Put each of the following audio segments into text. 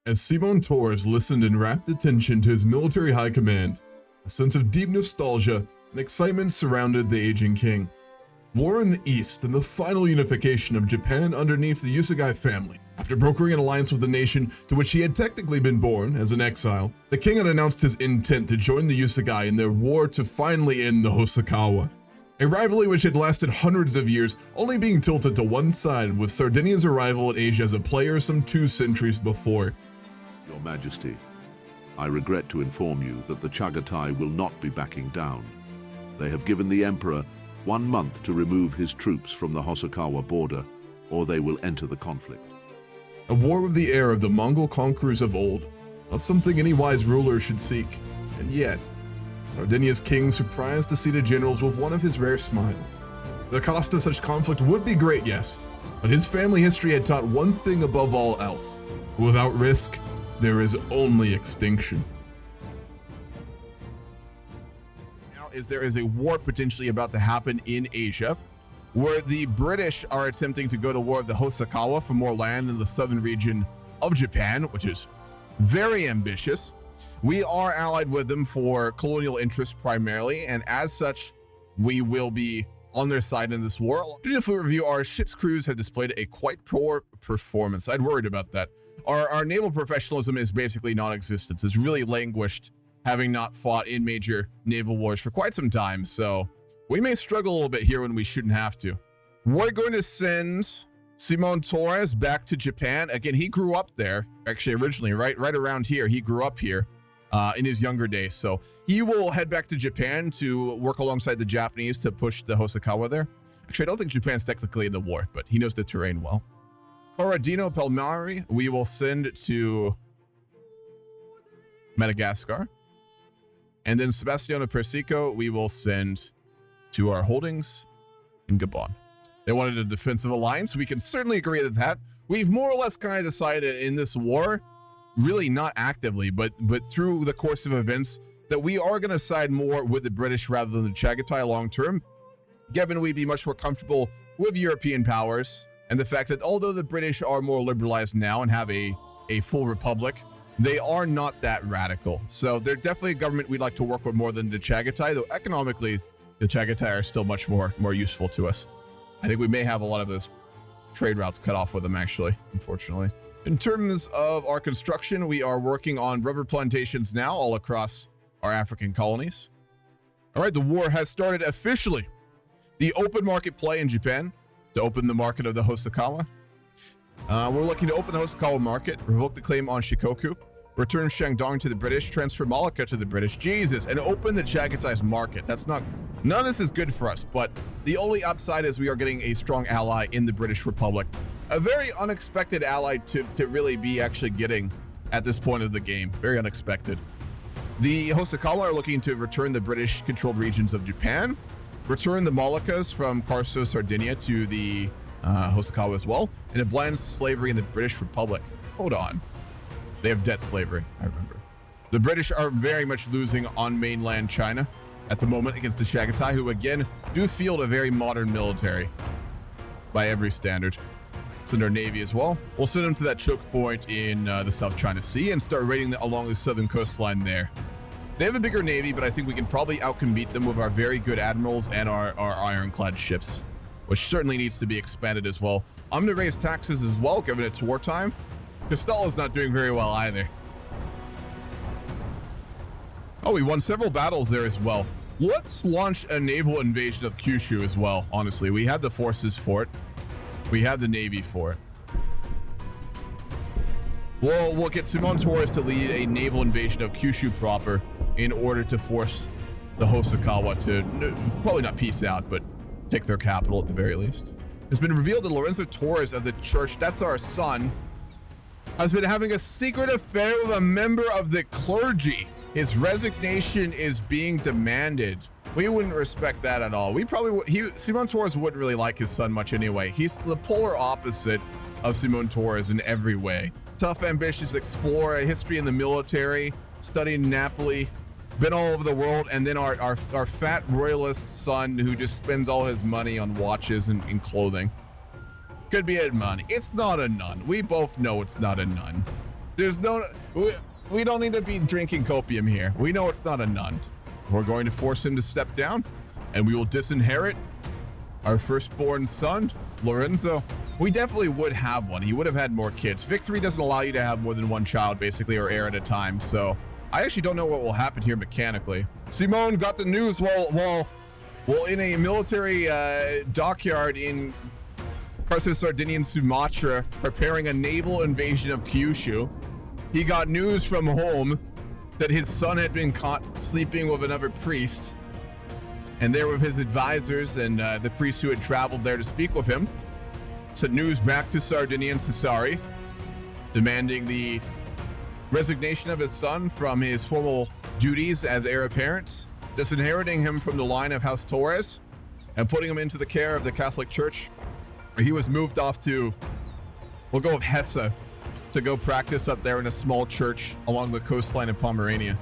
As Simon Torres listened in rapt attention to his military high command, a sense of deep nostalgia and excitement surrounded the aging king. War in the East and the final unification of Japan underneath the Usugai family. After brokering an alliance with the nation to which he had technically been born as an exile, the king had announced his intent to join the Usugai in their war to finally end the Hosokawa. A rivalry which had lasted hundreds of years, only being tilted to one side with Sardinia's arrival in Asia as a player some 2 centuries before. Your Majesty, I regret to inform you that the Chagatai will not be backing down. They have given the Emperor 1 month to remove his troops from the Hosokawa border, or they will enter the conflict. A war with the heir of the Mongol conquerors of old, not something any wise ruler should seek, and yet, Sardinia's king surprised the seated generals with one of his rare smiles. The cost of such conflict would be great, yes, but his family history had taught one thing above all else. Without risk, there is only extinction. Now, there is a war potentially about to happen in Asia, where the British are attempting to go to war with the Hosokawa for more land in the southern region of Japan, which is very ambitious. We are allied with them for colonial interests primarily, and as such, we will be on their side in this war. During the fleet review, our ship's crews have displayed a quite poor performance. I'd worried about that. Our naval professionalism is basically non-existent. It's really languished, having not fought in major naval wars for quite some time, so we may struggle a little bit here when we shouldn't have to. We're going to send Simon Torres back to Japan. Again, he grew up there, actually originally, right around here. He grew up here in his younger days, so he will head back to Japan to work alongside the Japanese to push the Hosokawa there. Actually, I don't think Japan's technically in the war, but he knows the terrain well. Corradino Palmari, we will send to Madagascar. And then Sebastiano Persico, we will send to our holdings in Gabon. They wanted a defensive alliance. We can certainly agree with that. We've more or less kind of decided in this war, really not actively, but through the course of events, that we are going to side more with the British rather than the Chagatai long term, given we'd be much more comfortable with European powers, and the fact that although the British are more liberalized now and have a full republic, they are not that radical. So they're definitely a government we'd like to work with more than the Chagatai, though economically, the Chagatai are still much more useful to us. I think we may have a lot of those trade routes cut off with them, actually, unfortunately. In terms of our construction, we are working on rubber plantations now all across our African colonies. All right, the war has started officially. The open market play in Japan to open the market of the Hosokawa. We're looking to open the Hosokawa market, revoke the claim on Shikoku, return Shandong to the British, transfer Malacca to the British, Jesus, and open the Chagatai's market. None of this is good for us, but the only upside is we are getting a strong ally in the British Republic. A very unexpected ally to really be actually getting at this point of the game. Very unexpected. The Hosokawa are looking to return the British-controlled regions of Japan, return the Moluccas from Carso, Sardinia to the Hosokawa as well, and a blind slavery in the British Republic. Hold on. They have debt slavery, I remember. The British are very much losing on mainland China at the moment against the Chagatai, who again do field a very modern military by every standard. Send our navy as well. We'll send them to that choke point in the South China Sea and start raiding along the southern coastline there. They have a bigger navy, but I think we can probably outcompete them with our very good admirals and our ironclad ships, which certainly needs to be expanded as well. I'm going to raise taxes as well, given it's wartime. Castela's not doing very well either. Oh, we won several battles there as well. Let's launch a naval invasion of Kyushu as well, honestly. We have the forces for it. We have the navy for it. We'll get Simon Torres to lead a naval invasion of Kyushu proper in order to force the Hosokawa to probably not peace out, but take their capital at the very least. It's been revealed that Lorenzo Torres of the church, that's our son, has been having a secret affair with a member of the clergy. His resignation is being demanded. We wouldn't respect that at all. Simon Torres wouldn't really like his son much anyway. He's the polar opposite of Simon Torres in every way. Tough, ambitious explorer, a history in the military, studied in Napoli, been all over the world, and then our fat royalist son who just spends all his money on watches and clothing. Could be a nun. It's not a nun. We both know it's not a nun. There's no... We don't need to be drinking copium here. We know it's not a nun. We're going to force him to step down, and we will disinherit our firstborn son, Lorenzo. We definitely would have one. He would have had more kids. Victory doesn't allow you to have more than one child, basically, or heir at a time. So I actually don't know what will happen here mechanically. Simone got the news while in a military dockyard in parts of Sardinia and Sumatra, preparing a naval invasion of Kyushu. He got news from home that his son had been caught sleeping with another priest, and there with his advisors and the priest who had traveled there to speak with him. Sent news back to Sardinia and Sassari, demanding the resignation of his son from his formal duties as heir apparent, disinheriting him from the line of House Torres, and putting him into the care of the Catholic Church. He was moved off to, we'll go with Hesse, to go practice up there in a small church along the coastline of Pomerania.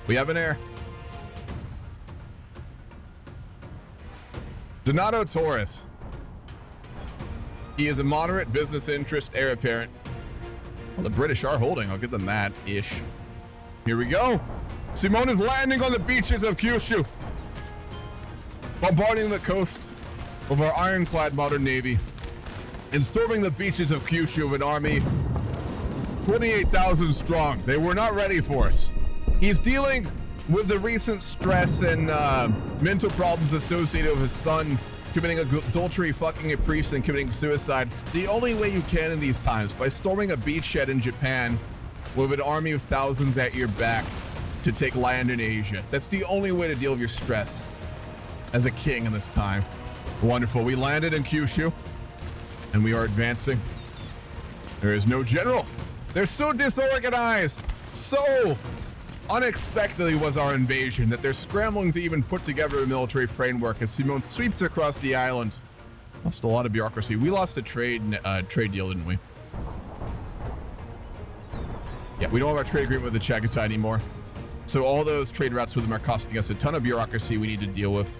We have an heir. Donato Torres. He is a moderate business interest heir apparent. Well, the British are holding. I'll give them that-ish. Here we go. Simone is landing on the beaches of Kyushu, bombarding the coast of our ironclad modern navy, and storming the beaches of Kyushu with an army 28,000 strong. They were not ready for us. He's dealing with the recent stress and mental problems associated with his son committing adultery, fucking a priest, and committing suicide. The only way you can in these times, by storming a beachhead in Japan with an army of thousands at your back to take land in Asia. That's the only way to deal with your stress as a king in this time. Wonderful. We landed in Kyushu, and we are advancing. There is no general. They're so disorganized. So unexpectedly was our invasion that they're scrambling to even put together a military framework as Simone sweeps across the island. Lost a lot of bureaucracy. We lost a trade deal, didn't we? Yeah, we don't have our trade agreement with the Chagatai anymore. So all those trade routes with them are costing us a ton of bureaucracy we need to deal with.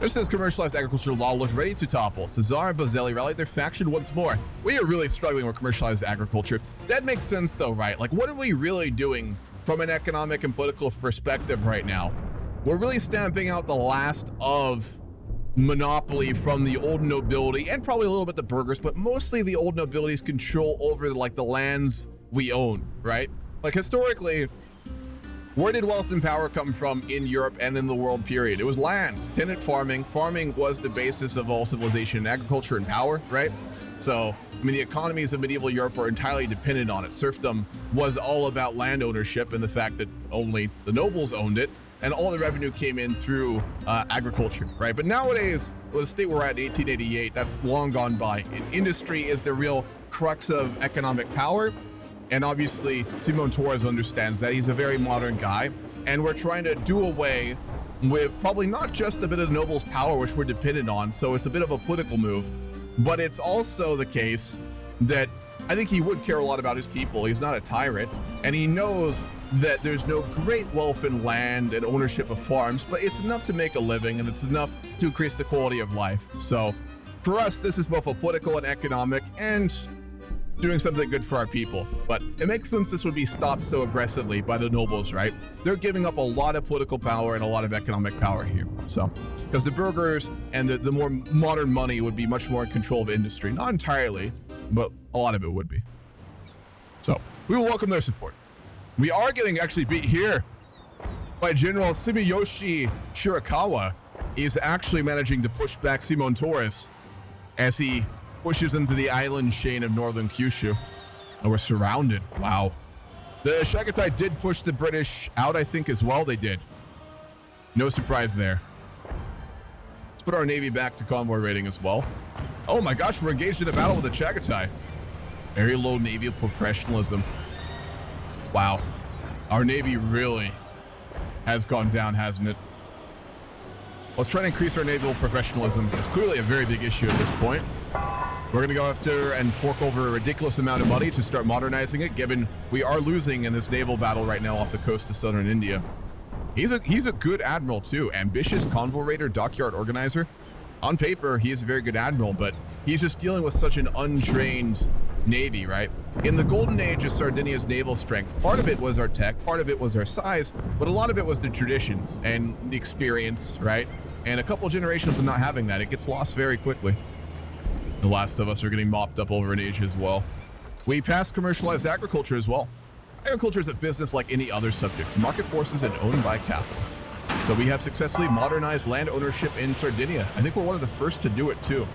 Just as commercialized agricultural law looked ready to topple, Cesar and Bozelli rallied their faction once more. We are really struggling with commercialized agriculture. That makes sense though, right? Like, what are we really doing from an economic and political perspective right now? We're really stamping out the last of monopoly from the old nobility, and probably a little bit the burghers, but mostly the old nobility's control over like the lands we own, right? Like historically, where did wealth and power come from in Europe and in the world period? It was land, tenant farming. Farming was the basis of all civilization, agriculture and power, right? So, I mean, the economies of medieval Europe were entirely dependent on it. Serfdom was all about land ownership and the fact that only the nobles owned it, and all the revenue came in through agriculture, right? But nowadays, with the state we're at, 1888, that's long gone by. Industry is the real crux of economic power. And obviously, Simon Torres understands that. He's a very modern guy. And we're trying to do away with probably not just a bit of the noble's power, which we're dependent on. So it's a bit of a political move. But it's also the case that I think he would care a lot about his people. He's not a tyrant. And he knows that there's no great wealth in land and ownership of farms, but it's enough to make a living and it's enough to increase the quality of life. So for us, this is both a political and economic and doing something good for our people. But it makes sense this would be stopped so aggressively by the nobles, right? They're giving up a lot of political power and a lot of economic power here. So, because the burghers and the more modern money would be much more in control of industry. Not entirely, but a lot of it would be. So, we will welcome their support. We are getting actually beat here by General Sumiyoshi Shirakawa. He's actually managing to push back Simon Torres as he pushes into the island chain of northern Kyushu. And we're surrounded. Wow. The Chagatai did push the British out, I think, as well. They did. No surprise there. Let's put our navy back to convoy rating as well. Oh my gosh, we're engaged in a battle with the Chagatai. Very low naval professionalism. Wow. Our navy really has gone down, hasn't it? Let's try to increase our naval professionalism. It's clearly a very big issue at this point. We're going to go after and fork over a ridiculous amount of money to start modernizing it, given we are losing in this naval battle right now off the coast of southern India. He's a good admiral too. Ambitious convoy raider, dockyard organizer. On paper, he is a very good admiral, but he's just dealing with such an untrained navy, right? In the golden age of Sardinia's naval strength, part of it was our tech, part of it was our size, but a lot of it was the traditions and the experience, right? And a couple of generations of not having that, it gets lost very quickly. The last of us are getting mopped up over in Asia as well. We passed commercialized agriculture as well. Agriculture is a business like any other, subject to market forces and owned by capital. So we have successfully modernized land ownership in Sardinia. I think we're one of the first to do it too.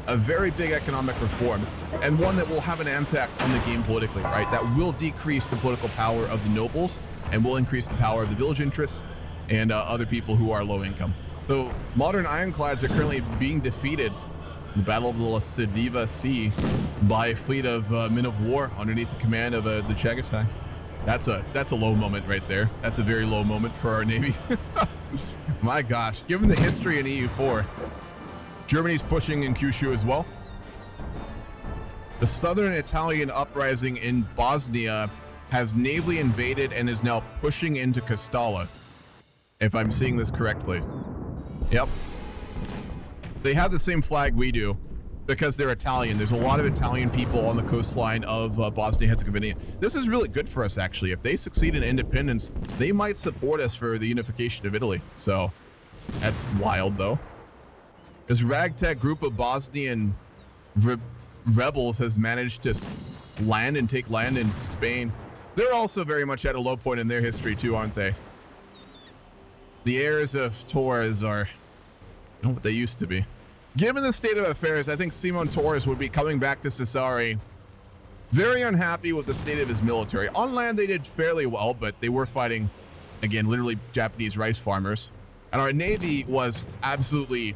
A very big economic reform, and one that will have an impact on the game politically, right? That will decrease the political power of the nobles and will increase the power of the village interests and other people who are low income. So modern ironclads are currently being defeated in the Battle of the Sediva Sea by a fleet of men of war underneath the command of the Chagatai. That's a low moment right there. That's a very low moment for our navy. My gosh, given the history in EU4, Germany's pushing in Kyushu as well. The southern Italian uprising in Bosnia has navally invaded and is now pushing into Kastala, if I'm seeing this correctly. Yep. They have the same flag we do because they're Italian. There's a lot of Italian people on the coastline of Bosnia-Herzegovina. This is really good for us, actually. If they succeed in independence, they might support us for the unification of Italy. So that's wild, though. This ragtag group of Bosnian rebels has managed to land and take land in Spain. They're also very much at a low point in their history, too, aren't they? The heirs of Torres are not what they used to be. Given the state of affairs, I think Simon Torres would be coming back to Sassari very unhappy with the state of his military. On land, they did fairly well, but they were fighting, again, literally Japanese rice farmers. And our navy was absolutely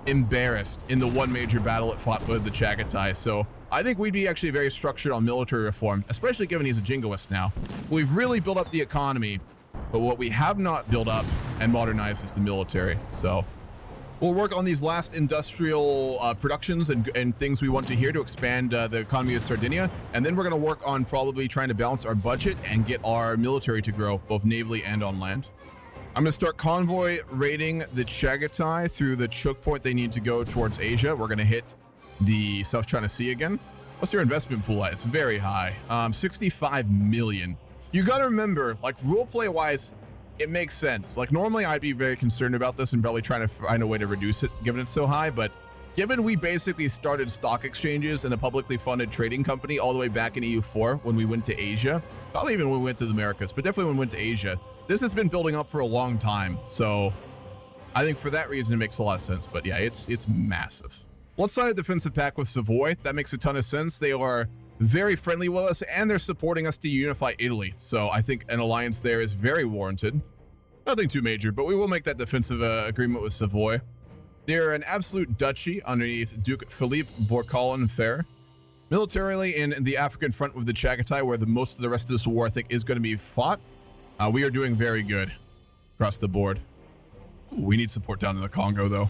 embarrassed in the one major battle it fought with the Chagatai. So I think we'd be actually very structured on military reform, especially given he's a jingoist now. We've really built up the economy, but what we have not built up and modernized is the military. So we'll work on these last industrial productions and things we want to hear to expand the economy of Sardinia. And then we're going to work on probably trying to balance our budget and get our military to grow, both navally and on land. I'm going to start convoy raiding the Chagatai through the choke point they need to go towards Asia. We're going to hit the South China Sea again. What's your investment pool at? It's very high. 65 million. You got to remember, like, roleplay wise, it makes sense. Like, normally I'd be very concerned about this and probably trying to find a way to reduce it, given it's so high. But given we basically started stock exchanges and a publicly funded trading company all the way back in EU4 when we went to Asia, probably even when we went to the Americas, but definitely when we went to Asia, this has been building up for a long time. So I think for that reason, it makes a lot of sense. But yeah, it's massive. Let's sign a defensive pact with Savoy. That makes a ton of sense. They are very friendly with us and they're supporting us to unify Italy. So I think an alliance there is very warranted. Nothing too major, but we will make that defensive agreement with Savoy. They're an absolute duchy underneath Duke Philippe Borcolin Fair. Militarily in the African front with the Chagatai, where the most of the rest of this war I think is going to be fought, we are doing very good across the board. Ooh, we need support down in the Congo, though.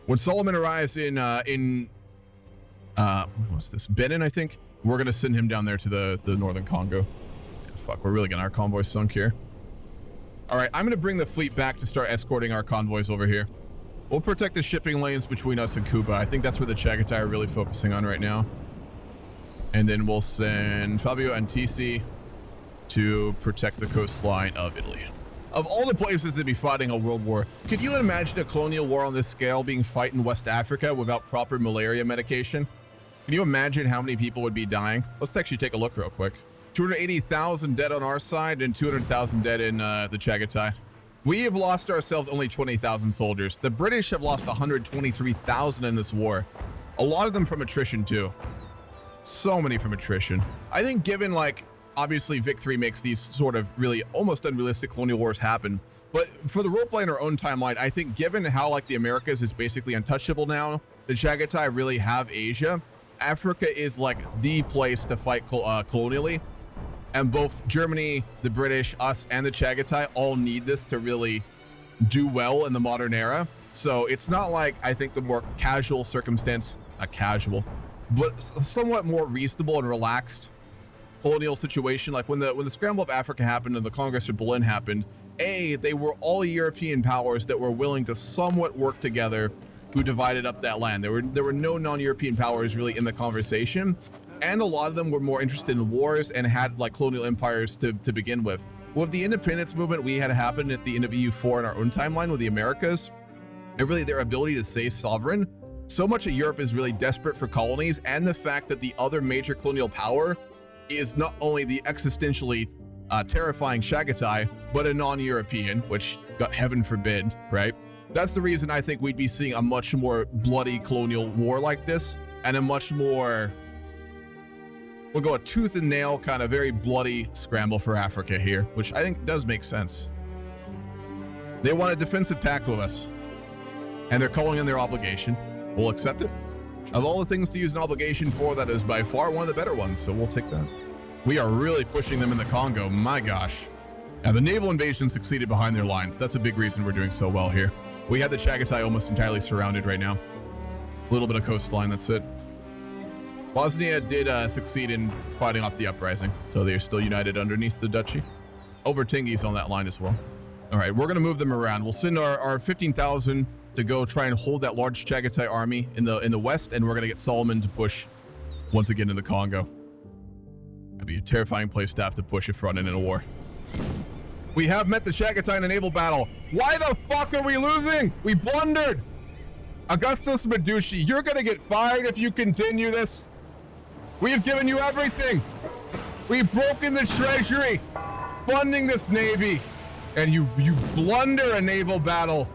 When Solomon arrives in what's this? Benin, I think. We're going to send him down there to the northern Congo. Yeah, fuck, we're really getting our convoy sunk here. All right, I'm going to bring the fleet back to start escorting our convoys over here. We'll protect the shipping lanes between us and Cuba. I think that's where the Chagatai are really focusing on right now. And then we'll send Fabio Antisi to protect the coastline of Italy. Of all the places to be fighting a world war, could you imagine a colonial war on this scale being fought in West Africa without proper malaria medication? Can you imagine how many people would be dying? Let's actually take a look real quick. 280,000 dead on our side and 200,000 dead in the Chagatai. We have lost ourselves only 20,000 soldiers. The British have lost 123,000 in this war. A lot of them from attrition too. So many from attrition. I think given, like, obviously Vic 3 makes these sort of really almost unrealistic colonial wars happen, but for the roleplay in our own timeline, I think given how, like, the Americas is basically untouchable now, the Chagatai really have Asia. Africa is like the place to fight colonially, and both Germany, the British, us, and the Chagatai all need this to really do well in the modern era. So it's not like, I think, the more casual circumstance, not casual, but somewhat more reasonable and relaxed colonial situation, like when the scramble of Africa happened and the Congress of Berlin happened, they were all European powers that were willing to somewhat work together, who divided up that land. There were no non-European powers really in the conversation, and a lot of them were more interested in wars and had like colonial empires to begin with. With the independence movement we had happen at the end of EU4 in our own timeline with the Americas, and really their ability to stay sovereign, so much of Europe is really desperate for colonies, and the fact that the other major colonial power is not only the existentially terrifying Chagatai, but a non-European, which, God, heaven forbid, right? That's the reason I think we'd be seeing a much more bloody colonial war like this, and a much more, we'll go a tooth and nail kind of very bloody scramble for Africa here, which I think does make sense. They want a defensive pact with us, and they're calling in their obligation. We'll accept it. Of all the things to use an obligation for, that is by far one of the better ones, so we'll take that. We are really pushing them in the Congo, my gosh. Now, the naval invasion succeeded behind their lines. That's a big reason we're doing so well here. We had the Chagatai almost entirely surrounded right now. A little bit of coastline, that's it. Bosnia did succeed in fighting off the uprising, so they're still united underneath the duchy. Obertingi's on that line as well. All right, we're gonna move them around. We'll send our 15,000 to go try and hold that large Chagatai army in the west, and we're gonna get Solomon to push once again in the Congo. It'd be a terrifying place to have to push a front end in a war. We have met the Chagatai in a naval battle. Why the fuck are we losing? We blundered. Augustus Meducci, you're gonna get fired if you continue this. We have given you everything. We've broken the treasury, funding this navy, and you blunder a naval battle.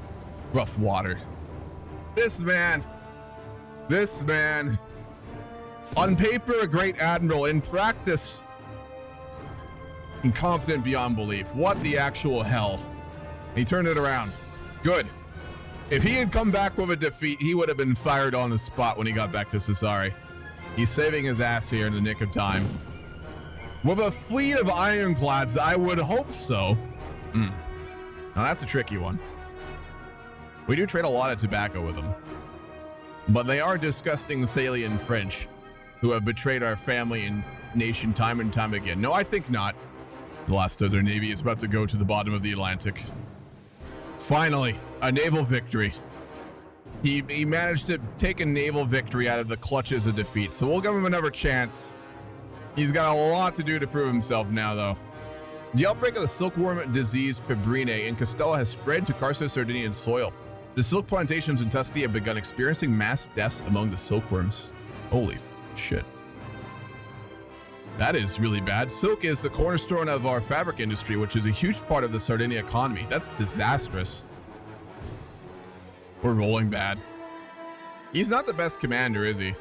Rough waters. This man, on paper a great admiral, in practice incompetent beyond belief. What the actual hell? He turned it around. Good. If he had come back with a defeat, he would have been fired on the spot when he got back to Sassari. He's saving his ass here in the nick of time. With a fleet of ironclads, I would hope so. Now that's a tricky one. We do trade a lot of tobacco with them, but they are disgusting Salian French who have betrayed our family and nation time and time again. No, I think not. The last of their navy is about to go to the bottom of the Atlantic. Finally, a naval victory. He managed to take a naval victory out of the clutches of defeat, so we'll give him another chance. He's got a lot to do to prove himself now, though. The outbreak of the silkworm disease Pebrine in Castella has spread to Carso Sardinian soil. The silk plantations in Tuscany have begun experiencing mass deaths among the silkworms. Holy shit. That is really bad. Silk is the cornerstone of our fabric industry, which is a huge part of the Sardinia economy. That's disastrous. We're rolling bad. He's not the best commander, is he?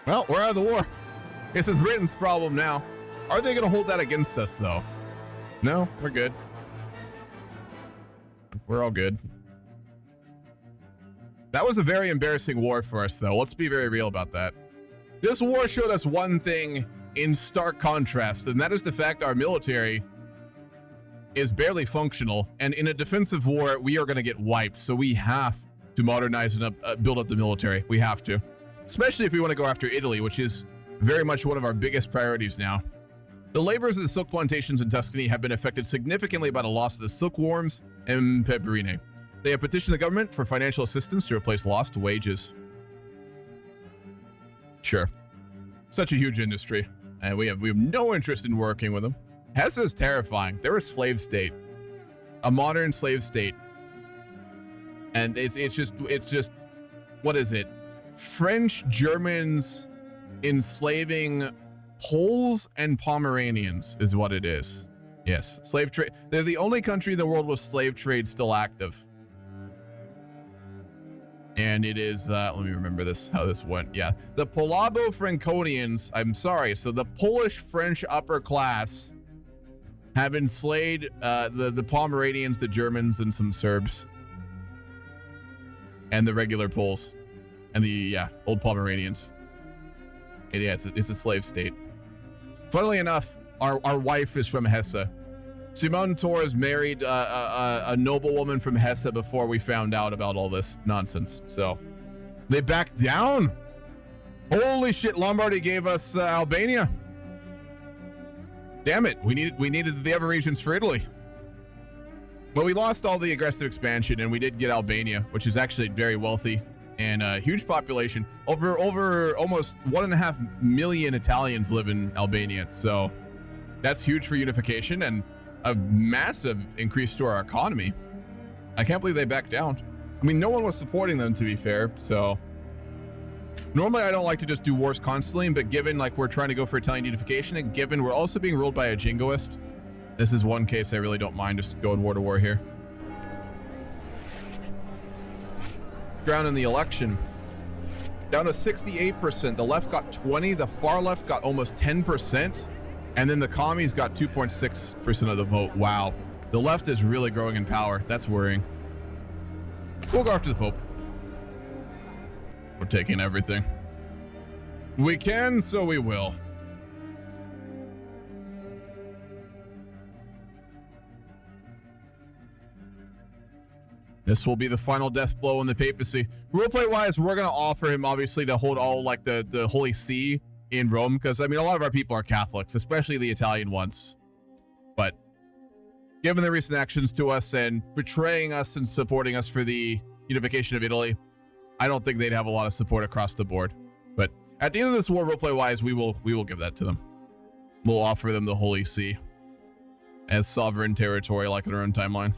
Well, we're out of the war. This is Britain's problem now. Are they going to hold that against us, though? No, we're good. We're all good. That was a very embarrassing war for us, though. Let's be very real about that. This war showed us one thing in stark contrast, and that is the fact our military is barely functional, and in a defensive war, we are going to get wiped, so we have to modernize and build up the military. We have to. Especially if we want to go after Italy, which is very much one of our biggest priorities now. The laborers of the silk plantations in Tuscany have been affected significantly by the loss of the silkworms and pebrine. They have petitioned the government for financial assistance to replace lost wages. Sure. Such a huge industry, and we have no interest in working with them. Hesse is terrifying. They're a slave state, a modern slave state, and it's just what is it? French Germans enslaving Poles and Pomeranians is what it is. Yes, slave trade. They're the only country in the world with slave trade still active. And it is, let me remember this, how this went. Yeah, the Polabo-Franconians, I'm sorry, so the Polish-French upper class have enslaved the Pomeranians, the Germans, and some Serbs. And the regular Poles. And the, old Pomeranians. And yeah, it's a slave state. Funnily enough, our wife is from Hesse. Simon Torres married a noblewoman from Hesse before we found out about all this nonsense. So they backed down. Holy shit, Lombardy gave us Albania. Damn it, we needed the other regions for Italy. But we lost all the aggressive expansion, and we did get Albania, which is actually very wealthy and a huge population. Over almost 1.5 million Italians live in Albania, so that's huge for unification and a massive increase to our economy. I can't believe they backed down. I mean, no one was supporting them, to be fair, so normally I don't like to just do wars constantly, but given like we're trying to go for Italian unification, and given we're also being ruled by a jingoist, this is one case I really don't mind just going war to war here. Ground in the election, down to 68%. The left got 20, the far left got almost 10%, and then the commies got 2.6% of the vote. Wow, the left is really growing in power. That's worrying. We'll go after the Pope. We're taking everything. We can, so we will. This will be the final death blow in the papacy. Roleplay wise, we're going to offer him obviously to hold all like the Holy See in Rome, because I mean a lot of our people are Catholics, especially the Italian ones. But given the recent actions to us and betraying us and supporting us for the unification of Italy, I don't think they'd have a lot of support across the board. But at the end of this war, roleplay wise, we will give that to them. We'll offer them the Holy See as sovereign territory, like in our own timeline.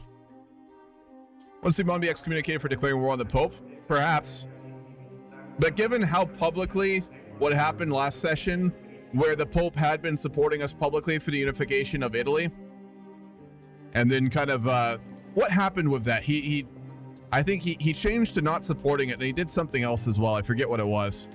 Want Simon be excommunicated for declaring war on the Pope? Perhaps. But given how publicly what happened last session, where the Pope had been supporting us publicly for the unification of Italy, and then kind of what happened with that, I think he changed to not supporting it, and he did something else as well. I forget what it was.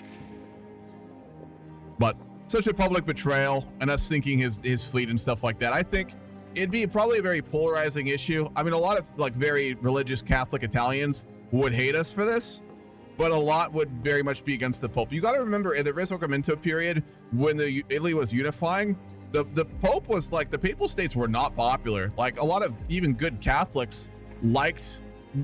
But such a public betrayal, and us sinking his fleet and stuff like that, I think it'd be probably a very polarizing issue. I mean, a lot of like very religious Catholic Italians would hate us for this, but a lot would very much be against the Pope. You got to remember, in the Risorgimento period, when Italy was unifying, the Pope was like, the Papal States were not popular. Like a lot of even good Catholics liked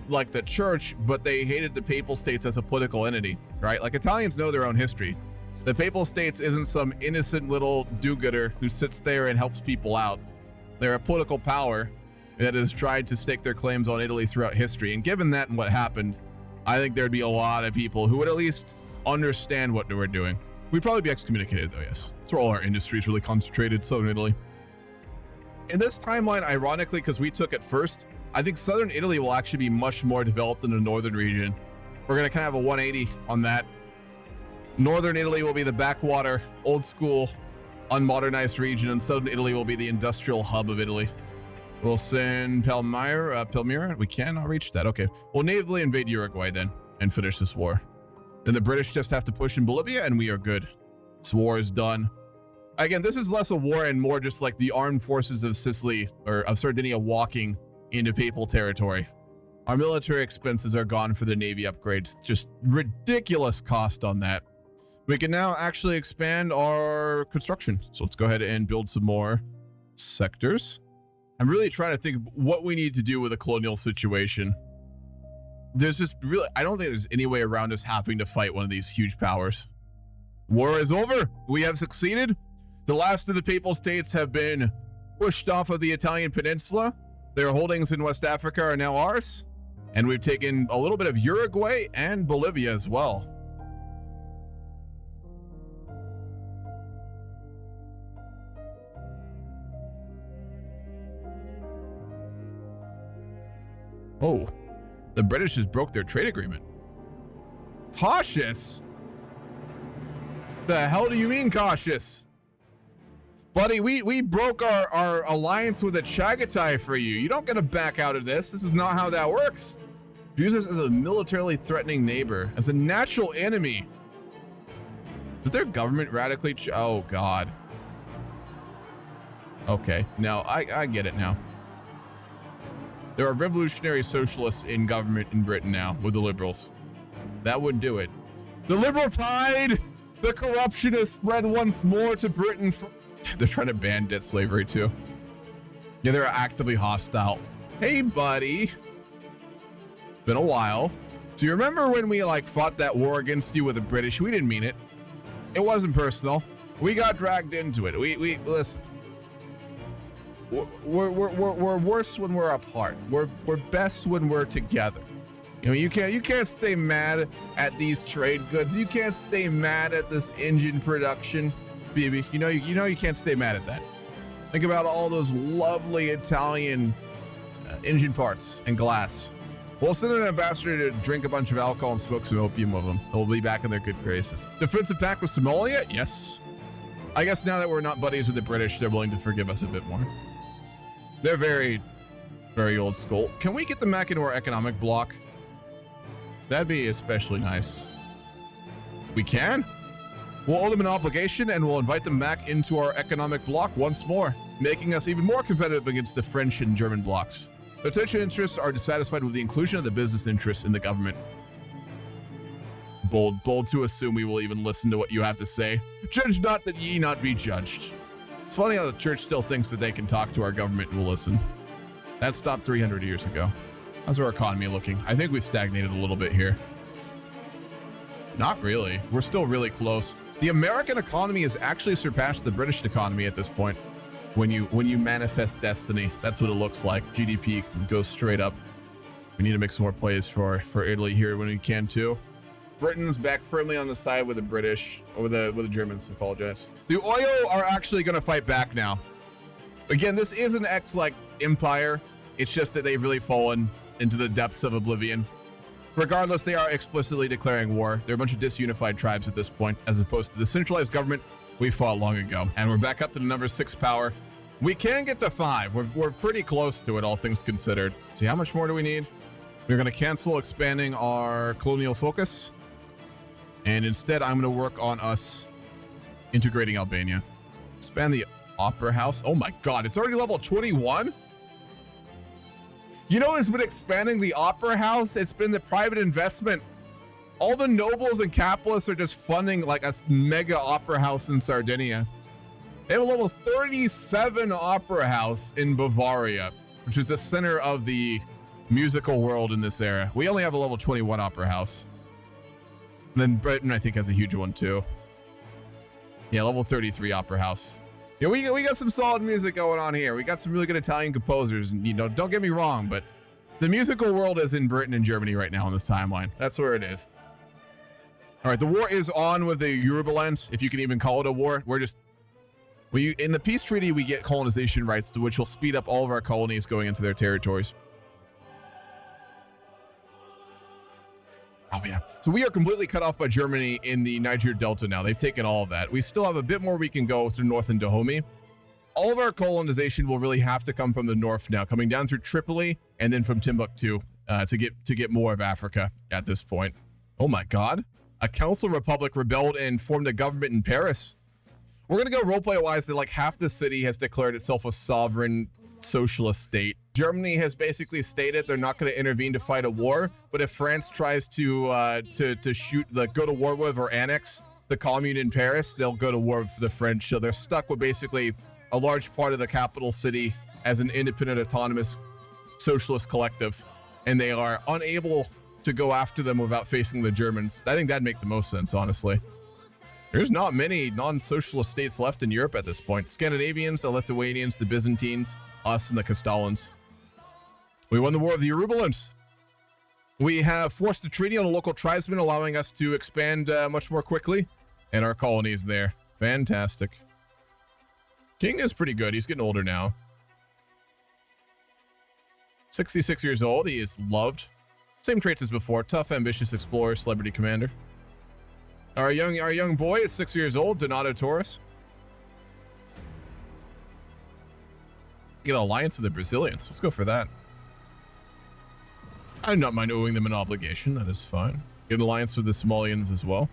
like the church, but they hated the Papal States as a political entity, right? Like Italians know their own history. The Papal States isn't some innocent little do-gooder who sits there and helps people out. They're a political power that has tried to stake their claims on Italy throughout history. And given that and what happened, I think there'd be a lot of people who would at least understand what they were doing. We'd probably be excommunicated though, yes. That's where all our industry is really concentrated, southern Italy. In this timeline, ironically, because we took it first, I think southern Italy will actually be much more developed than the northern region. We're gonna kind of have a 180 on that. Northern Italy will be the backwater, old school, unmodernized region, and southern Italy will be the industrial hub of Italy. We'll send Palmyra. We cannot reach that. Okay, we'll natively invade Uruguay then and finish this war. Then the British just have to push in Bolivia and we are good. This war is done. Again, this is less a war and more just like the armed forces of Sicily or of Sardinia walking into papal territory. Our military expenses are gone for the Navy upgrades. Just ridiculous cost on that. We can now actually expand our construction. So let's go ahead and build some more sectors. I'm really trying to think of what we need to do with a colonial situation. There's just really, I don't think there's any way around us having to fight one of these huge powers. War is over. We have succeeded. The last of the Papal States have been pushed off of the Italian peninsula. Their holdings in West Africa are now ours. And we've taken a little bit of Uruguay and Bolivia as well. Oh, the British just broke their trade agreement. Cautious? The hell do you mean cautious? Buddy, we broke our alliance with the Chagatai for you. You don't get to back out of this. This is not how that works. Use this as a militarily threatening neighbor, as a natural enemy. Did their government radically oh God. Okay, now I get it now. There are revolutionary socialists in government in Britain now with the liberals. That would do it. The liberal tide, the corruption has spread once more to Britain. They're trying to ban debt slavery too. Yeah, they're actively hostile. Hey, buddy. It's been a while. So you remember when we like fought that war against you with the British? We didn't mean it. It wasn't personal. We got dragged into it. We listen. we're worse when we're apart. We're best when we're together. You know, you can't stay mad at these trade goods. You can't stay mad at this engine production, baby. You know you can't stay mad at that. Think about all those lovely Italian engine parts and glass. We'll send an ambassador to drink a bunch of alcohol and smoke some opium with them. They'll be back in their good graces. Defensive pact with Somalia? Yes. I guess now that we're not buddies with the British, they're willing to forgive us a bit more. They're very, very old school. Can we get them back into our economic bloc? That'd be especially nice. We can? We'll owe them an obligation and we'll invite them back into our economic bloc once more, making us even more competitive against the French and German blocs. The tension interests are dissatisfied with the inclusion of the business interests in the government. Bold to assume we will even listen to what you have to say. Judge not that ye not be judged. It's funny how the church still thinks that they can talk to our government and will listen. That stopped 300 years ago. How's our economy looking? I think we've stagnated a little bit here. Not really. We're still really close. The American economy has actually surpassed the British economy at this point. When you manifest destiny, that's what it looks like. GDP goes straight up. We need to make some more plays for Italy here when we can too. Britain's back firmly on the side with the British, or with the Germans, I apologize. The Oyo are actually going to fight back now. Again, this is an ex-like empire. It's just that they've really fallen into the depths of oblivion. Regardless, they are explicitly declaring war. They're a bunch of disunified tribes at this point, as opposed to the centralized government we fought long ago. And we're back up to the number 6 power. We can get to 5. We're pretty close to it, all things considered. See, how much more do we need? We're going to cancel expanding our colonial focus. And instead, I'm going to work on us integrating Albania. Expand the opera house. Oh my God, it's already level 21? You know who's been expanding the opera house? It's been the private investment. All the nobles and capitalists are just funding like a mega opera house in Sardinia. They have a level 37 opera house in Bavaria, which is the center of the musical world in this era. We only have a level 21 opera house. And then Britain, I think, has a huge one too. Yeah, level 33 opera house. Yeah, we got some solid music going on here. We got some really good Italian composers. And, you know, don't get me wrong, but the musical world is in Britain and Germany right now on this timeline. That's where it is. All right, the war is on with the Yorubaland, if you can even call it a war. In the peace treaty, we get colonization rights, which will speed up all of our colonies going into their territories. Oh yeah. So we are completely cut off by Germany in the Niger Delta now. They've taken all of that. We still have a bit more we can go through north in Dahomey. All of our colonization will really have to come from the north now, coming down through Tripoli and then from Timbuktu to get more of Africa at this point. Oh my God. A council republic rebelled and formed a government in Paris. We're going to go roleplay wise that like half the city has declared itself a sovereign socialist state. Germany has basically stated they're not going to intervene to fight a war, but if France tries to go to war with or annex the commune in Paris, they'll go to war with the French. So they're stuck with basically a large part of the capital city as an independent, autonomous socialist collective, and they are unable to go after them without facing the Germans. I think that'd make the most sense, honestly. There's not many non-socialist states left in Europe at this point. Scandinavians, the Lithuanians, the Byzantines, us, and the Castellans. We won the War of the Yorubaland. We have forced a treaty on the local tribesmen, allowing us to expand much more quickly. And our colony is there. Fantastic. King is pretty good. He's getting older now. 66 years old. He is loved. Same traits as before. Tough, ambitious explorer, celebrity commander. Our young boy is 6 years old. Donato Torres. Get an alliance with the Brazilians. Let's go for that. I do not mind owing them an obligation. That is fine. Get an alliance with the Somalians as well.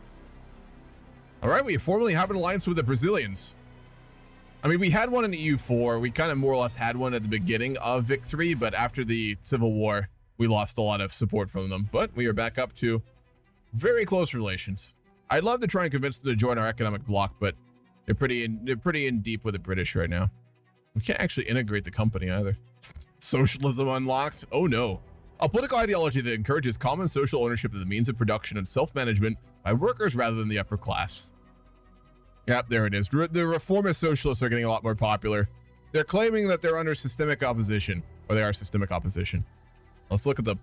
All right, we formally have an alliance with the Brazilians. I mean, we had one in the EU4. We kind of more or less had one at the beginning of Vic 3, but after the Civil War, we lost a lot of support from them. But we are back up to very close relations. I'd love to try and convince them to join our economic bloc, but they're pretty in deep with the British right now. We can't actually integrate the company either. Socialism unlocked? Oh no. A political ideology that encourages common social ownership of the means of production and self-management by workers rather than the upper class. Yep, there it is. The reformist socialists are getting a lot more popular. They're claiming that they're under systemic opposition, or they are systemic opposition. Let's look at the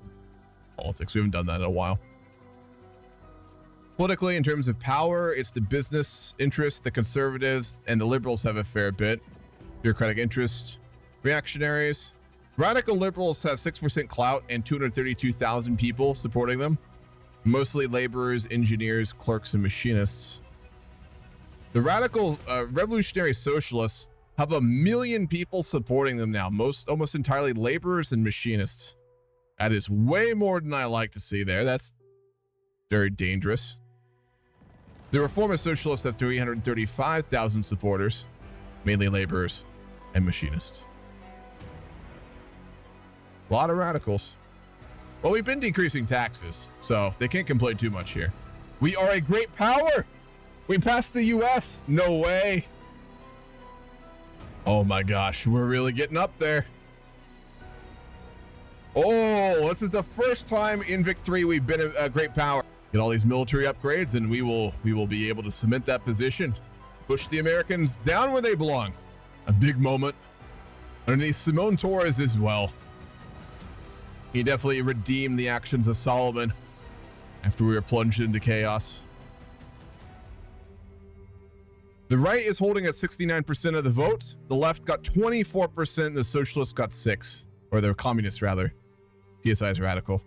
politics. We haven't done that in a while. Politically, in terms of power, it's the business interests, the conservatives, and the liberals have a fair bit. Bureaucratic interest, reactionaries. Radical liberals have 6% clout and 232,000 people supporting them. Mostly laborers, engineers, clerks, and machinists. The radical revolutionary socialists have 1 million people supporting them now, almost entirely laborers and machinists. That is way more than I like to see there. That's very dangerous. The reformist socialists have 335,000 supporters, mainly laborers and machinists. A lot of radicals. Well, we've been decreasing taxes, so they can't complain too much here. We are a great power. We passed the US. No way. Oh my gosh, we're really getting up there. Oh, this is the first time in Vic 3 we've been a great power. Get all these military upgrades and we will be able to cement that position. Push the Americans down where they belong. A big moment. Underneath Simon Torres as well. He definitely redeemed the actions of Solomon after we were plunged into chaos. The right is holding at 69% of the vote. The left got 24%. The socialists got 6%. Or the communists, rather. PSI is radical.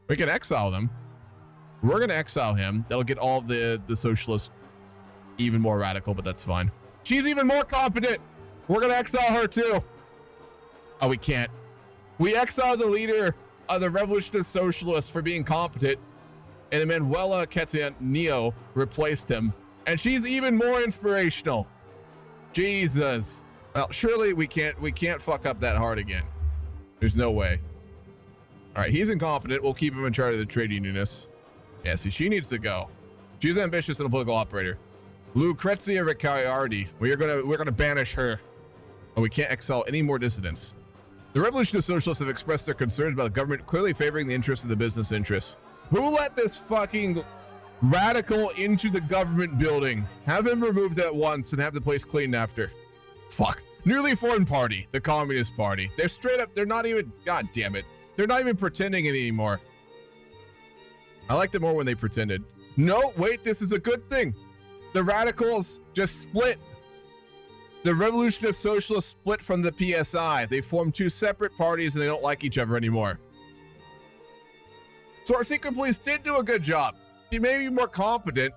We can exile them. We're going to exile him. That'll get all the socialists even more radical, but that's fine. She's even more competent. We're going to exile her too. Oh, we can't. We exiled the leader of the revolutionist socialists for being competent, and Emanuela Cattaneo replaced him, and she's even more inspirational. Jesus. Well, surely we can't fuck up that hard again. There's no way. All right, he's incompetent. We'll keep him in charge of the trade unionists. Yeah, see, she needs to go. She's ambitious and a political operator. Lucrezia Ricciardi. We're gonna banish her. And we can't exile any more dissidents. The revolutionist socialists have expressed their concerns about the government clearly favoring the interests of the business interests. Who let this fucking radical into the government building? Have him removed at once and have the place cleaned after. Fuck. Newly formed party, the Communist Party. They're straight up, they're not even, god damn it. They're not even pretending it anymore. I liked it more when they pretended. No, wait, this is a good thing. The radicals just split. The revolutionist socialists split from the PSI. They formed 2 separate parties and they don't like each other anymore. So our secret police did do a good job. She may be more competent,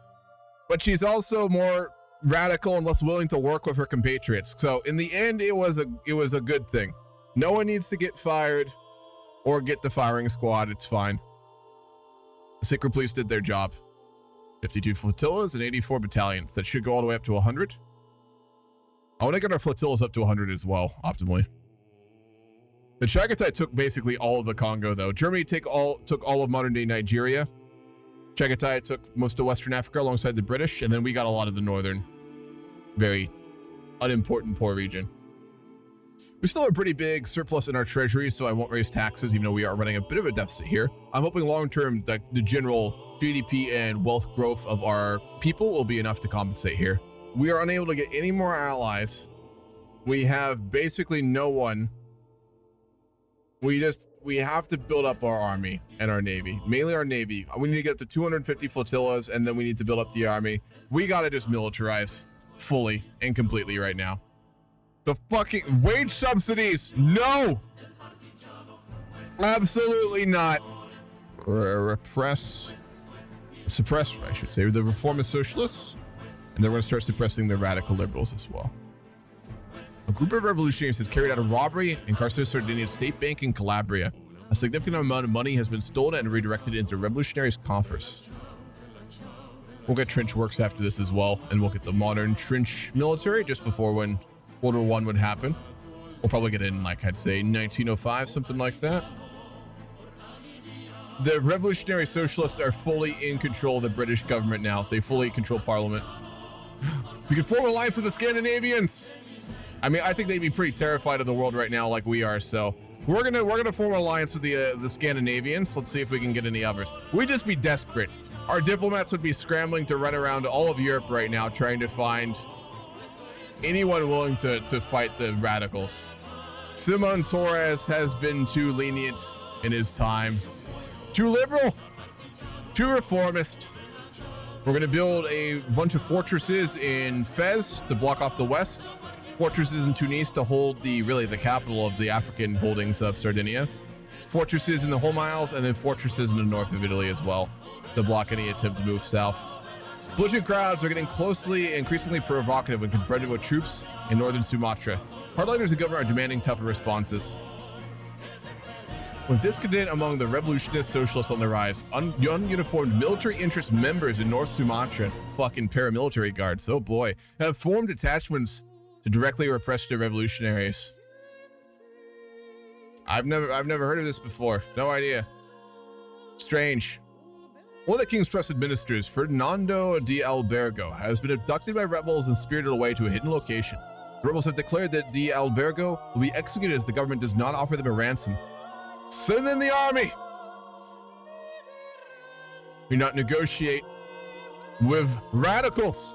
but she's also more radical and less willing to work with her compatriots. So in the end, it was a good thing. No one needs to get fired or get the firing squad. It's fine. The secret police did their job. 52 flotillas and 84 battalions. That should go all the way up to 100. I want to get our flotillas up to 100 as well, optimally. The Chagatai took basically all of the Congo, though. Germany took all of modern-day Nigeria. Chagatai took most of Western Africa alongside the British, and then we got a lot of the northern, very unimportant poor region. We still have a pretty big surplus in our treasury, so I won't raise taxes, even though we are running a bit of a deficit here. I'm hoping long-term that the general GDP and wealth growth of our people will be enough to compensate here. We are unable to get any more allies. We have basically no one. We have to build up our army and our navy, mainly our navy. We need to get up to 250 flotillas, and then we need to build up the army. We got to just militarize fully and completely right now. The fucking wage subsidies. No, absolutely not. Suppress, I should say, the reformist socialists. And they're going to start suppressing the radical liberals as well. A group of revolutionaries has carried out a robbery in Sardinia State Bank in Calabria. A significant amount of money has been stolen and redirected into revolutionaries' coffers. We'll get trench works after this as well, and we'll get the modern trench military just before when World War I would happen. We'll probably get it in, like, I'd say 1905, something like that. The revolutionary socialists are fully in control of the British government now. They fully control Parliament. We can form an alliance with the Scandinavians. I mean, I think they'd be pretty terrified of the world right now, like we are. So we're gonna form an alliance with the Scandinavians. Let's see if we can get any others. We'd just be desperate. Our diplomats would be scrambling to run around all of Europe right now, trying to find anyone willing to fight the radicals. Simon Torres has been too lenient in his time, too liberal, too reformist. We're going to build a bunch of fortresses in Fez to block off the west, fortresses in Tunis to hold the capital of the African holdings of Sardinia, fortresses in the home isles, and then fortresses in the north of Italy as well to block any attempt to move south. Belligerent crowds are getting increasingly provocative when confronted with troops in northern Sumatra. Hardliners and government are demanding tougher responses. With discontent among the revolutionist socialists on the rise, ununiformed military interest members in North Sumatra, fucking paramilitary guards, oh boy, have formed detachments to directly repress the revolutionaries. I've never heard of this before. No idea. Strange. One of the king's trusted ministers, Fernando de Albergo, has been abducted by rebels and spirited away to a hidden location. The rebels have declared that de Albergo will be executed if the government does not offer them a ransom. Send in the army! Do not negotiate with radicals!